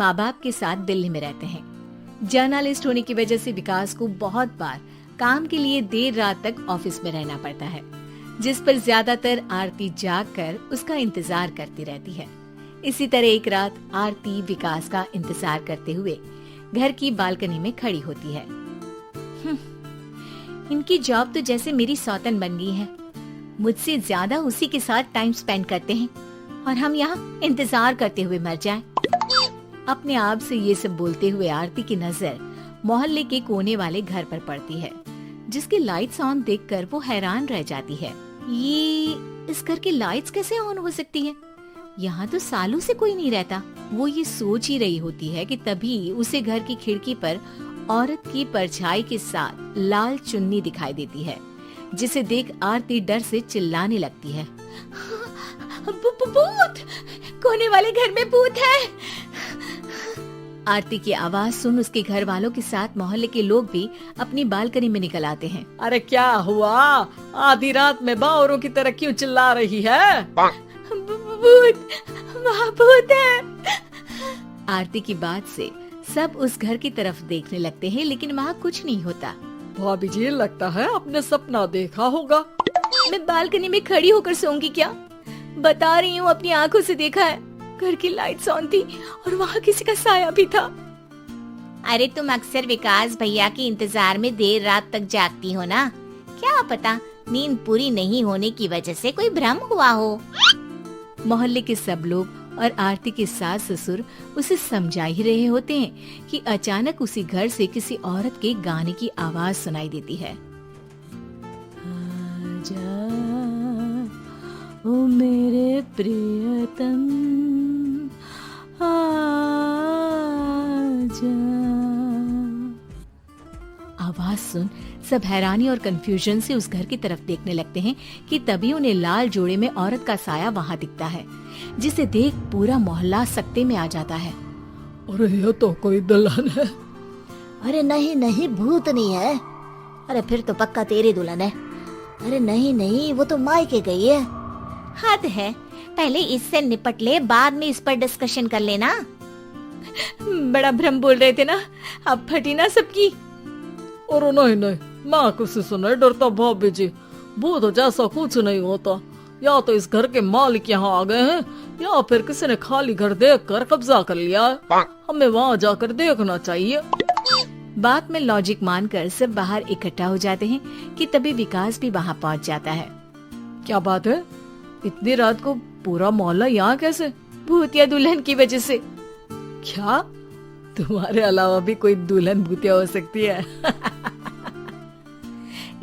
माँ बाप के साथ दिल्ली में रहते हैं। जर्नलिस्ट होने की वजह से विकास को बहुत बार काम के लिए देर रात तक ऑफिस में रहना पड़ता है, जिस पर ज्यादातर आरती जाग कर उसका इंतजार करती रहती है। इसी तरह एक रात आरती विकास का इंतजार करते हुए घर की बालकनी में खड़ी होती है। इनकी जॉब तो जैसे मेरी सौतन बन गई है। मुझसे ज्यादा उसी के साथ टाइम स्पेंड करते हैं और हम यहाँ इंतजार करते हुए मर जाएं। अपने आप से ये सब बोलते हुए आरती की नजर मोहल्ले के कोने वाले घर पर पड़ती है, जिसकी लाइट्स ऑन देखकर वो हैरान रह जाती है। ये इस घर की लाइट्स कैसे ऑन हो सकती है? यहाँ तो सालों से कोई नहीं रहता। वो ये सोच ही रही होती है कि तभी उसे घर की खिड़की पर औरत की परछाई के साथ लाल चुन्नी दिखाई देती है, जिसे देख आरती डर से चिल्लाने लगती है। भूत! कोने वाले घर में भूत है। आरती की आवाज सुन उसके घर वालों के साथ मोहल्ले के लोग भी अपनी बालकनी में निकल आते हैं। अरे क्या हुआ? आधी रात में बावरों की तरह क्यों चिल्ला रही है? भूत! वहाँ भूत है। आरती की बात से सब उस घर की तरफ देखने लगते हैं, लेकिन वहाँ कुछ नहीं होता। भाभी जी, लगता है आपने सपना देखा होगा। मैं बालकनी में खड़ी होकर सोऊंगी क्या? बता रही हूँ, अपनी आंखों से देखा है। घर की लाइट्स ऑन थी और वहाँ किसी का साया भी था। अरे तुम अक्सर विकास भैया के इंतजार में देर रात तक जागती हो ना, क्या पता नींद पूरी नहीं होने की वजह से कोई भ्रम हुआ हो। मोहल्ले के सब लोग और आरती के सास ससुर उसे समझा ही रहे होते हैं कि अचानक उसी घर से किसी औरत के गाने की आवाज सुनाई देती है। आजा ओ मेरे प्रियतम आजा। आवाज सुन सब हैरानी और कंफ्यूजन से उस घर की तरफ देखने लगते हैं कि तभी उन्हें लाल जोड़े में औरत का साया वहाँ दिखता है, जिसे देख पूरा मोहल्ला सकते में आ जाता है। अरे ये तो कोई दुल्हन है। अरे नहीं नहीं, भूत नहीं है। अरे फिर तो पक्का तेरी दुल्हन है। अरे नहीं नहीं, वो तो मायके गई है। हद है, पहले इससे निपट ले, बाद में इस पर डिस्कशन कर लेना। बड़ा भ्रम बोल रहे थे ना, अब फटी ना सबकी। और नहीं नहीं, मैं किसी से नहीं डरता भाभी जी। भूत जैसा कुछ नहीं होता। या तो इस घर के मालिक यहाँ आ गए हैं, या फिर किसी ने खाली घर देख कर कब्जा कर लिया है। हमें वहाँ जाकर देखना चाहिए। बात में लॉजिक मानकर सब बाहर इकट्ठा हो जाते हैं कि तभी विकास भी वहाँ पहुँच जाता है। क्या बात है? इतनी रात को पूरा मोहल्ला यहाँ कैसे? भूतिया दुल्हन की वजह से। क्या तुम्हारे अलावा भी कोई दुल्हन भूतिया हो सकती है?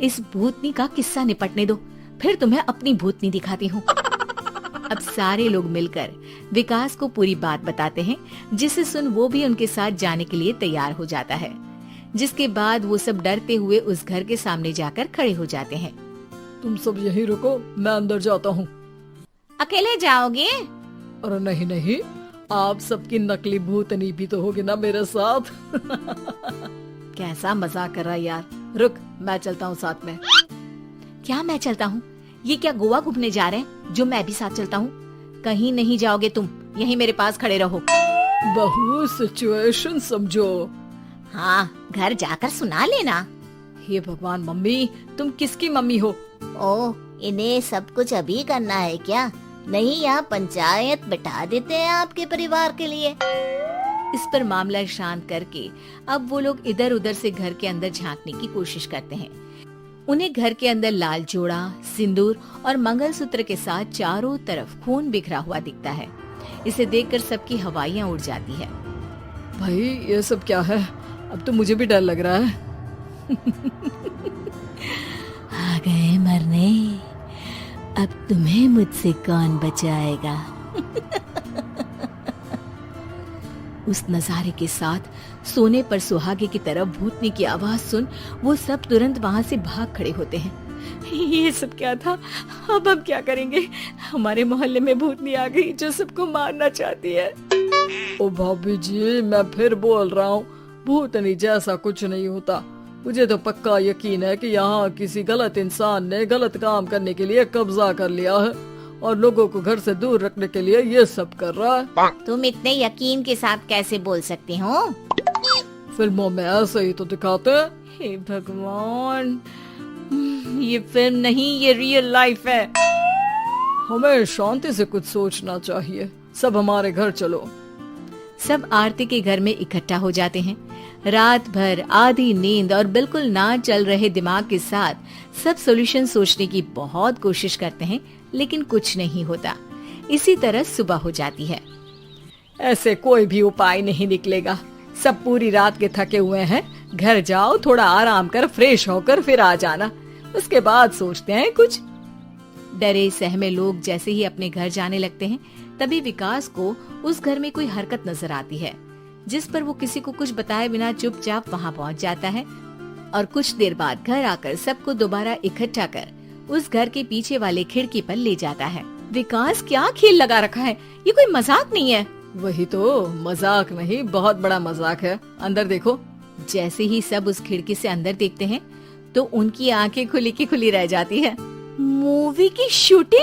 इस भूतनी का किस्सा निपटने दो, फिर तुम्हें अपनी भूतनी दिखाती हूँ। अब सारे लोग मिलकर विकास को पूरी बात बताते हैं, जिसे सुन वो भी उनके साथ जाने के लिए तैयार हो जाता है। जिसके बाद वो सब डरते हुए उस घर के सामने जाकर खड़े हो जाते हैं। तुम सब यहीं रुको, मैं अंदर जाता हूँ। अकेले जाओगे? अरे नहीं नहीं, आप सबकी नकली भूतनी भी तो होगी ना मेरे साथ। कैसा मजाक कर रहा है यार। रुक, मैं चलता हूँ साथ में। क्या मैं चलता हूँ? ये क्या गोवा घूमने जा रहे हैं जो मैं भी साथ चलता हूँ? कहीं नहीं जाओगे तुम, यहीं मेरे पास खड़े रहो। बहू सिचुएशन समझो। हाँ, घर जाकर सुना लेना। हे भगवान, मम्मी तुम किसकी मम्मी हो? ओ, इन्हें सब कुछ अभी करना है क्या? नहीं, यहाँ पंचायत बिठा देते हैं आपके परिवार के लिए। इस पर मामला शांत करके अब वो लोग इधर उधर से घर के अंदर झांकने की कोशिश करते हैं। उन्हें घर के अंदर लाल जोड़ा, सिंदूर और मंगलसूत्र के साथ चारों तरफ खून बिखरा हुआ दिखता है। इसे देखकर सबकी हवाइयां उड़ जाती है। भाई ये सब क्या है? अब तो मुझे भी डर लग रहा है। आ गए मरने, अब तुम्हें मुझसे कौन बचाएगा? उस नजारे के साथ सोने पर सुहागे की तरफ भूतनी की आवाज सुन वो सब तुरंत वहाँ से भाग खड़े होते हैं। ये सब क्या था? अब हम क्या करेंगे? हमारे मोहल्ले में भूतनी आ गई जो सबको मारना चाहती है। ओ भाभी जी, मैं फिर बोल रहा हूँ, भूतनी जैसा कुछ नहीं होता। मुझे तो पक्का यकीन है कि यहाँ किसी गलत इंसान ने गलत काम करने के लिए कब्जा कर लिया है और लोगों को घर से दूर रखने के लिए ये सब कर रहा है। तुम इतने यकीन के साथ कैसे बोल सकते हो? फिल्मों में ऐसे ही तो दिखाते हैं। हे भगवान, ये फिल्म नहीं, ये रियल लाइफ है। हमें शांति से कुछ सोचना चाहिए। सब हमारे घर चलो। सब आरती के घर में इकट्ठा हो जाते हैं। रात भर आधी नींद और बिल्कुल ना चल रहे दिमाग के साथ सब सॉल्यूशन सोचने की बहुत कोशिश करते हैं, लेकिन कुछ नहीं होता। इसी तरह सुबह हो जाती है। ऐसे कोई भी उपाय नहीं निकलेगा। सब पूरी रात के थके हुए हैं। घर जाओ, थोड़ा आराम कर, फ्रेश होकर फिर आ जाना। उसके बाद सोचते हैं कुछ। डरे सहमे लोग जैसे ही अपने घर जाने लगते हैं, तभी विकास को उस घर में कोई हरकत नजर आती है, जिस पर वो किसी को कुछ बताए बिना चुपचाप वहाँ पहुँच जाता है और कुछ देर बाद घर आकर सबको दोबारा इकट्ठा कर उस घर के पीछे वाले खिड़की पर ले जाता है। विकास, क्या खेल लगा रखा है? ये कोई मजाक नहीं है। वही तो, मजाक नहीं, बहुत बड़ा मजाक है। अंदर देखो। जैसे ही सब उस खिड़की से अंदर देखते हैं तो उनकी आंखें खुली की खुली रह जाती है। मूवी की शूटिंग!